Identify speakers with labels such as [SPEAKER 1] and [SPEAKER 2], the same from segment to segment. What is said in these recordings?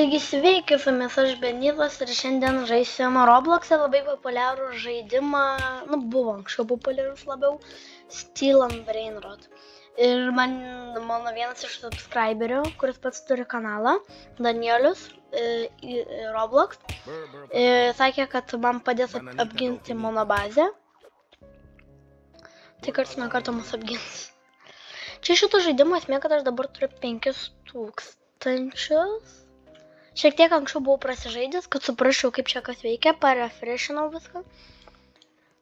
[SPEAKER 1] Taigi sveiki, su jumis aš Benivas ir šiandien žaisim Roblox'e labai populiarų žaidimą, buvo anksčiau populiarus labiau, Steel and Brainrot. Ir mano vienas iš subscriberių, kuris pats turi kanalą, Danielius, Roblox, sakė, kad man padės apginti mano bazę. Tai karts nuo karto mus apgins. Čia šito žaidimo esmė, kad aš dabar turiu 5000. Šiek tiek anksčiau buvau prasižaidęs, kad suprasčiau, kaip čia kas veikia, parefreshinau viską.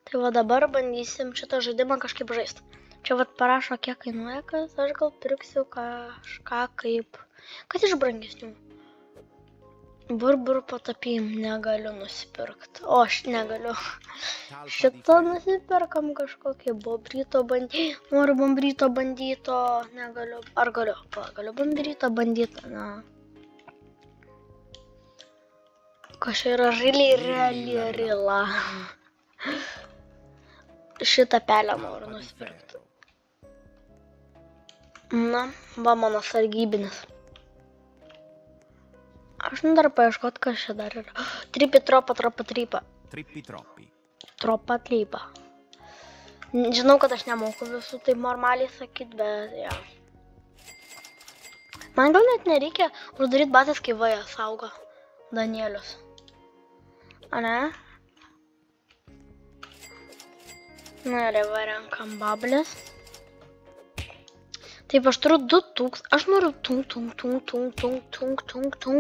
[SPEAKER 1] Tai va dabar bandysim šitą žaidimą kažkaip žaisti. Čia va parašo, kiek kainuoja, kas aš gal pirksiu kažką kaip... Kas iš brangesnių? Burbur patapim negaliu nusipirkti. O, aš negaliu. Šitą nusipirkam kažkokį bombryto bandyto. Noriu bombryto bandyto. Negaliu. Ar galiu? Galiu bombryto bandyto. Na. Kas yra rila. Šitą pelę noriu nusipirkti. Na, va mano sargybinis. Aš dar paieškot, kas čia dar yra. Tripi, tropa, tripa.
[SPEAKER 2] Trippi, troppi.
[SPEAKER 1] Tropa, tripa. Žinau, kad aš nemoku visų taip normaliai sakyti, bet ja. Man gal net nereikia uždaryti bazės, kai vaja saugo Danielius. Ane? Na, reva renkam bablės. Taip, aš turiu 2000. Aš noriu tung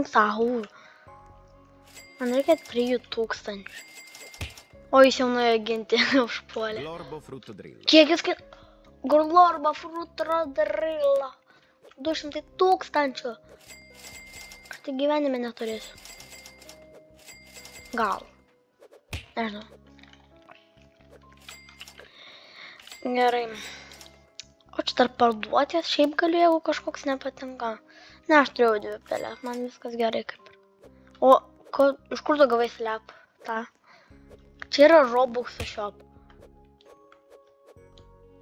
[SPEAKER 1] sahur. Man reikia prie 1000. O jis jau nuėjo ginti, užpuolė.
[SPEAKER 2] Glorbo frutto drilla.
[SPEAKER 1] Kiek jis Glorbo frutto drilla. 200 000. Aš tai gyvenime neturėsiu. Gal. Nežinau. Gerai. O čia dar parduotės, šiaip galiu, jeigu kažkoks nepatinka. Ne, aš turėjau 2 pelės, man viskas gerai kaip ir. O, iš kur tu gavai slep? Ta. Čia yra Robux shop.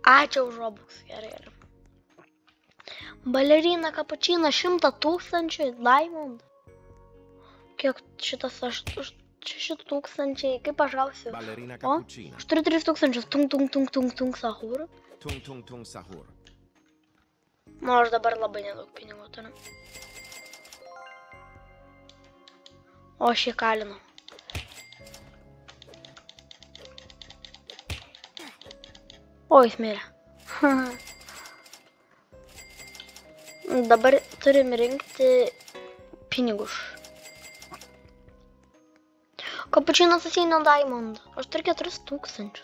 [SPEAKER 1] Ačiū už Robux, gerai. Balerina kapučina 100 000 diamond. Kiek šitas 6000, kaip aš gausiu?
[SPEAKER 2] Ballerina
[SPEAKER 1] O,
[SPEAKER 2] cappuccina.
[SPEAKER 1] aš turiu 3000, tung sahur.
[SPEAKER 2] Tung sahur.
[SPEAKER 1] Nu, aš dabar labai nedaug pinigų turiu. O, aš jį kalinu. O, jis mirė. Dabar turim rinkti pinigus. Kapučino asasino diamond. Aš turiu 4000.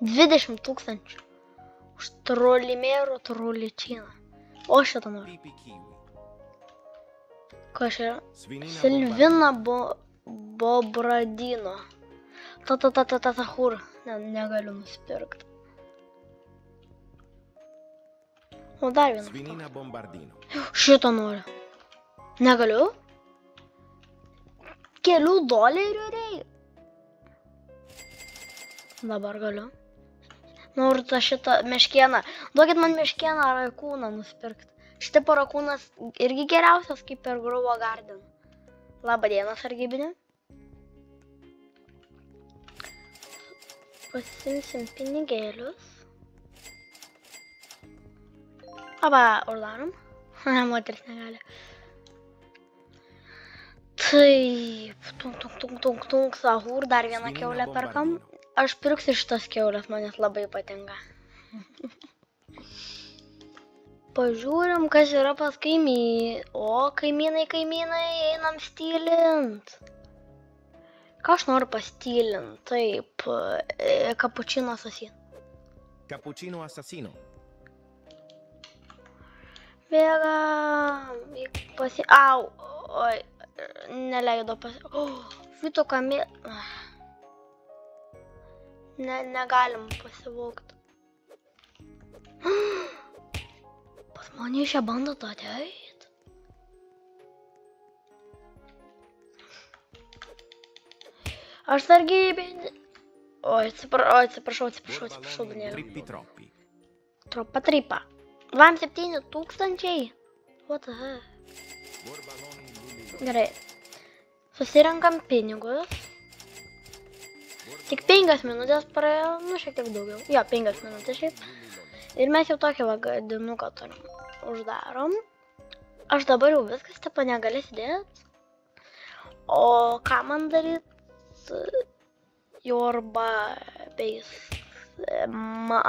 [SPEAKER 1] 20 000. Už trolimero troličiną. O šitą noriu.
[SPEAKER 2] Pipi kiwi.
[SPEAKER 1] Kas yra?
[SPEAKER 2] Svinina
[SPEAKER 1] Silvina Bobradino. Sahur. Negaliu nusipirkti. O dar vienas.
[SPEAKER 2] Svinina bombardino.
[SPEAKER 1] Šitą noriu. Negaliu? Kelių dolerių reikia. Dabar galiu. Noriu tą šitą meškieną. Duokit man meškieną rakūną nusipirkti. Šitipo rakūnas irgi geriausias kaip per Grovo Garden. Labą dieną, sargybinė. Pasimsim pinigėlius. Aba, uždarom. Moteris negali. Taip, tung sahur, dar vieną kiaulę perkam. Aš pirksiu šitas kiaulės, man jas labai patinka. Pažiūrim, kas yra pas kaimynai. O, kaimynai, einam stylint. Ką aš noriu pastylint? Taip, kapučino asasino.
[SPEAKER 2] Cappuccino assassino.
[SPEAKER 1] Bėgam. Au, oi, neleido Fito kamė... Negalim pasivokti. Pas mane šią bandą ateit. Aš sargybinį. Oi, atsiprašau, Danieliau.
[SPEAKER 2] Trippi, troppi.
[SPEAKER 1] Tropa, tripa. 27 000. What the heck? Gerai, Susirenkam pinigus. Tik 5 minutės praėjo, nu šiek tiek daugiau. Jo, 5 minutės šiaip. Ir mes jau tokį vagadinuką turim. Uždarom. Aš dabar jau viskas, tipo negali sėdėt. O ką man daryt? Your base.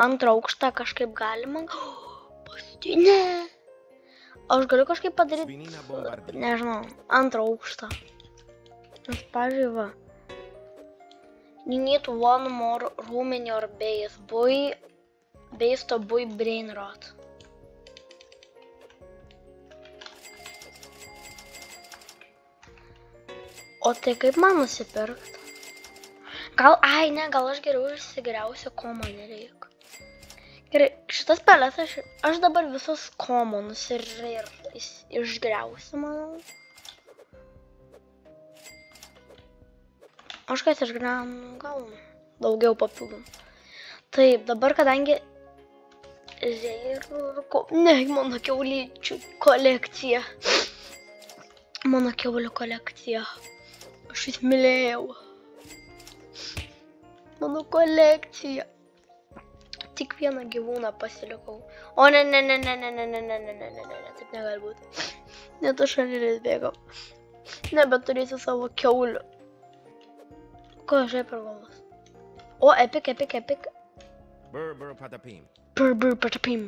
[SPEAKER 1] Antrą aukštą kažkaip galima. Pastinė. Aš galiu kažkaip padaryti, nežinau, antrą aukštą. Nes, pavyzdžiui, va. You need one more room in your base. Base to boy brain rot. O tai kaip man nusipirkt? Gal aš geriau išsigriausiu, ko man nereikia. Gerai, šitas pelės aš dabar visus komonus ir išgriausiu, manau. Aš kas išgriaunu, gal daugiau papildom. Taip, dabar kadangi mano kiaulyčių kolekcija. Mano kiaulių kolekcija. Aš įsimylėjau. Mano kolekcija. Tik vieną gyvūną pasilikau. O ne, taip negali būti. Net aš šalyris bėgau. Nebeturėsiu savo kiaulių. Ko aš per galvas? O, epic.
[SPEAKER 2] Brr patapim.
[SPEAKER 1] Patapim.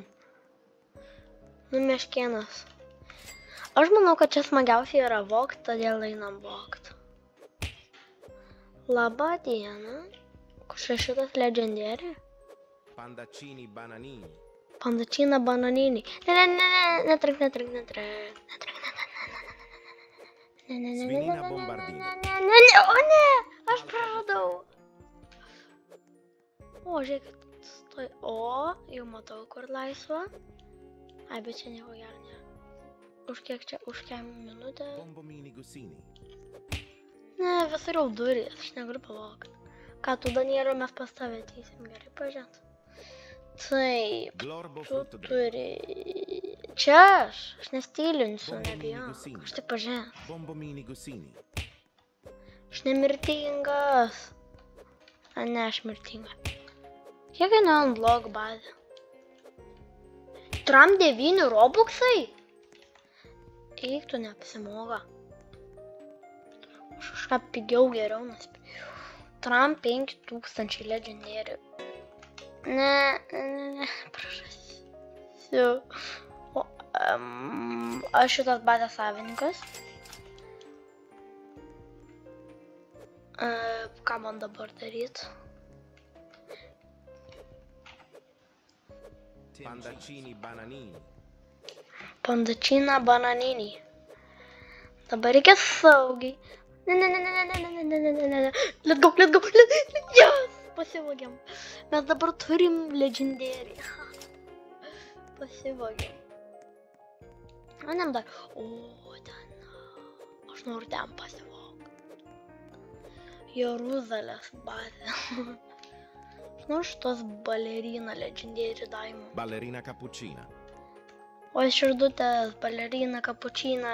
[SPEAKER 1] Nu, meškėnas. Aš manau, kad čia smagiausiai yra vogt, todėl einam vogt. Labą dieną. Kur šitas legendary?
[SPEAKER 2] Pandacini bananini.
[SPEAKER 1] Pandacina bananini. Netrink.
[SPEAKER 2] Svinina bombardino.
[SPEAKER 1] O ne, aš praradau. O, žiūrėkit. O, jau matau, kur laisva. Ai, bet čia nieko gero nėra. Už kiek čia, už kiek minutę?
[SPEAKER 2] Bombomini gusini.
[SPEAKER 1] Ne, visur jau durys, aš negaliu palaukti. Ką tu, Danieliu, mes pas tave ateisim, gerai pažiūrėt. Taip, tu turi... Čia aš nestylinsiu, nebijau. Aš tik pažiūrėt.
[SPEAKER 2] Bombomini gusini.
[SPEAKER 1] Aš nemirtingas. A, ne, aš mirtinga. Kiek kainuoja unlock bazė? Tram 9 robuxai? Eik, tu neapsimoga. Aš kažką pigiau geriau nusipirksiu. Tram 5000 legendary. Ne, prašasiu. Aš šitas bazės savininkas. Ką man dabar daryt?
[SPEAKER 2] Pandacini bananini.
[SPEAKER 1] Pandacina bananini. Dabar reikia saugiai. Ne. Let's go. Yes! Pasivogėm. Mes dabar turim legendary. Pasivogėm. Manem dar. O, ten. Aš noriu ten pasivogti. Jeruzalės bazė. Nu, šitos balerina legendary diamond.
[SPEAKER 2] Ballerina cappuccina.
[SPEAKER 1] O širdutės, balerina cappuccina.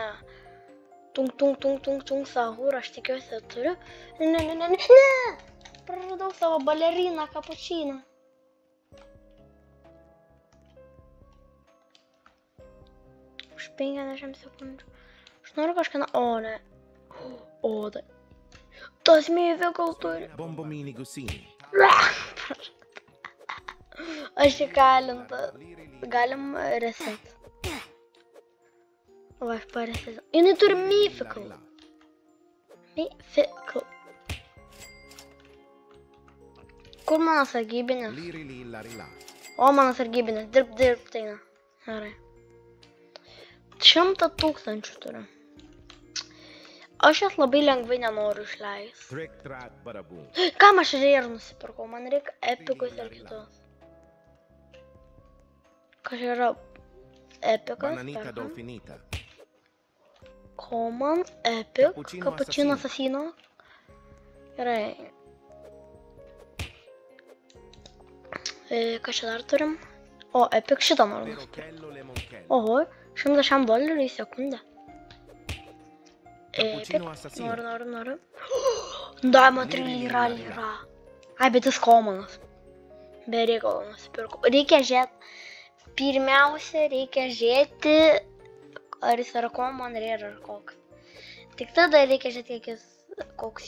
[SPEAKER 1] Tung, sahur, aš tikiuosi turiu. Ne! Praradau savo baleriną cappuccino. Už 50 sekundžių. Aš noriu kažką... O, ne. O, tai. Tas mėvė gal turi.
[SPEAKER 2] Bombomini gusini.
[SPEAKER 1] Aš įkalinta. Galim reset. O, aš paresetau. Jinai turi myfikal. Kur mano sargybinis? O, mano sargybinis. Dirb, teina. Gerai. 100 000 turiu. Aš jas labai lengvai nenoriu išleisti. Kam aš rare nusipirkau? Man reikia epikus ir kitus. Kas yra epikas? Common, epic, cappuccino assassino. Gerai. Ką čia dar turim? O, epic šitą noriu nusipirkti. Oho, $100 į sekundę.
[SPEAKER 2] Cappuccino assassino.
[SPEAKER 1] Noriu. Diamond yra. Ai, bet jis komonas. Be reikalo nusipirkau. Reikia žiūrėti. Pirmiausia, reikia žiūrėti, ar jis yra common rare ar koks. Tik tada reikia žiūrėti, kiek jis, koks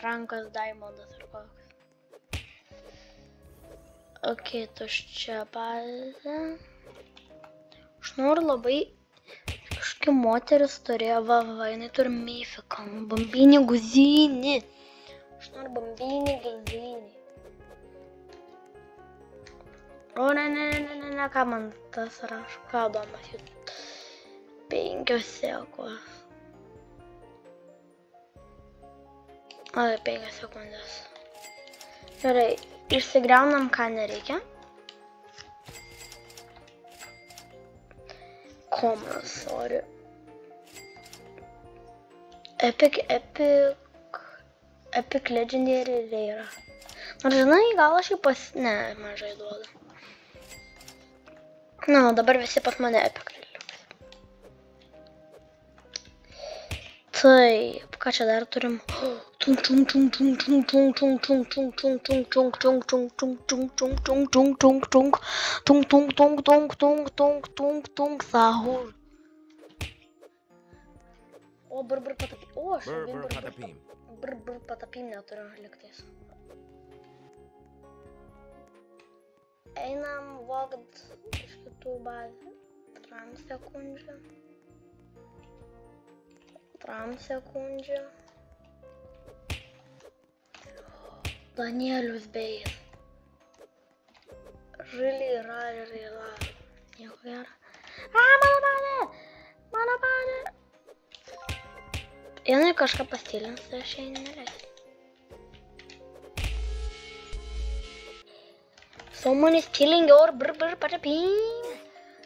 [SPEAKER 1] rankas diamondas ar koks. Ok, tuščia bazė. Aš noriu labai, kažkokia moteris turėjo, jinai turi myfiką, bambinį guzinį. Aš noriu bambinį guzinį. O, ne, ką man tas rašo, ką domas jų 5 sekos. Ai, 5 sekundės. Gerai, išsigriaunam, ką nereikia. Common, sorry. Epic Legendary Rare. Ar žinai, gal aš jį ne, mažai duodu. Na, dabar visi pas mane epic reliks. Taip, ką čia dar turim? Sahur. O, brr patapim. O, aš brr patapim neturiu liktais. Einam vogt iš kitų bazę. Tram sekundžių. Danielius beis. Žili yra. Nieko gero. Mano bazė. Jinai kažką pastilins, tai aš jai neleisiu. Someone is stealing your brr patapim.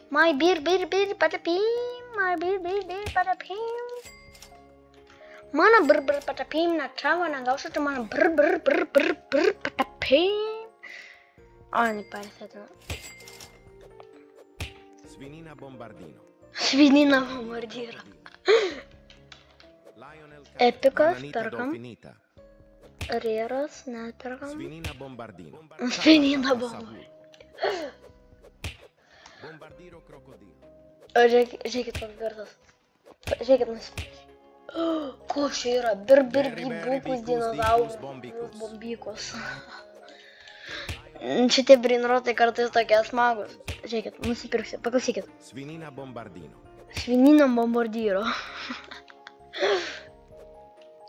[SPEAKER 1] My beer patapim. My beer patapim. Mano brr patapim netravo, negausiu, tai mano brr patapim. O, nepaisėtina.
[SPEAKER 2] Svinina bombardino.
[SPEAKER 1] Epikas, perkam. Raras, neperkam.
[SPEAKER 2] Svinina bombardino. Bombardiro krokodilo.
[SPEAKER 1] Žiūrėkit, koks garsas. Žiūrėkit, nusipirkti. Ko čia yra? Birbibukus dinozaurus bombykus. Šitie brainrotai kartais tokie smagus. Žiūrėkit, nusipirksiu, paklausykit.
[SPEAKER 2] Svinina bombardino.
[SPEAKER 1] Svinina bombardiro.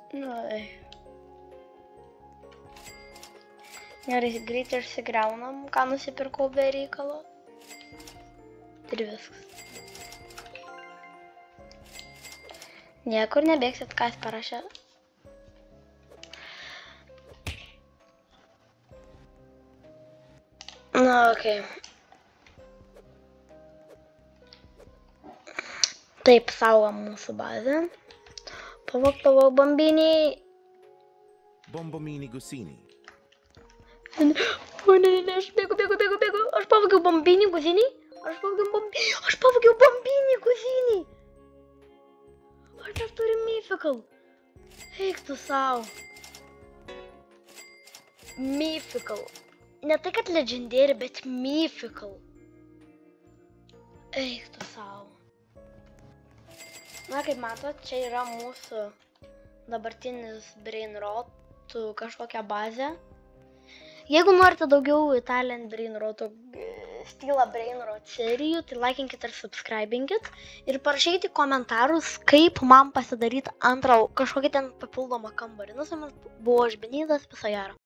[SPEAKER 1] Ai. Gerai, greitai išsigriaunam, ką nusipirkau be reikalo. Ir viskas. Niekur nebėgsit, ką jis parašė. Na, okei. Taip, saugom mūsų bazę. Pavok, bambiniai.
[SPEAKER 2] Bombomini gusini.
[SPEAKER 1] O, ne, aš bėgu. Aš pavogiau bambinį guzinį. Aš pavogiau bambinį guzinį. Ar mes turim mythical? Eik tu sau. Mythical. Ne tai, kad legendary, bet mythical. Eik tu sau. Na, kaip matot, čia yra mūsų dabartinis brainrot kažkokia bazė. Jeigu norite daugiau Italian brainroto, Stila brainrot serijų, tai laikinkit ir subscribinkit. Ir parašykite komentarus, kaip man pasidaryti antrą kažkokį ten papildomą kambarį. Nu, su jumis buvo aš Benitas, viso gero.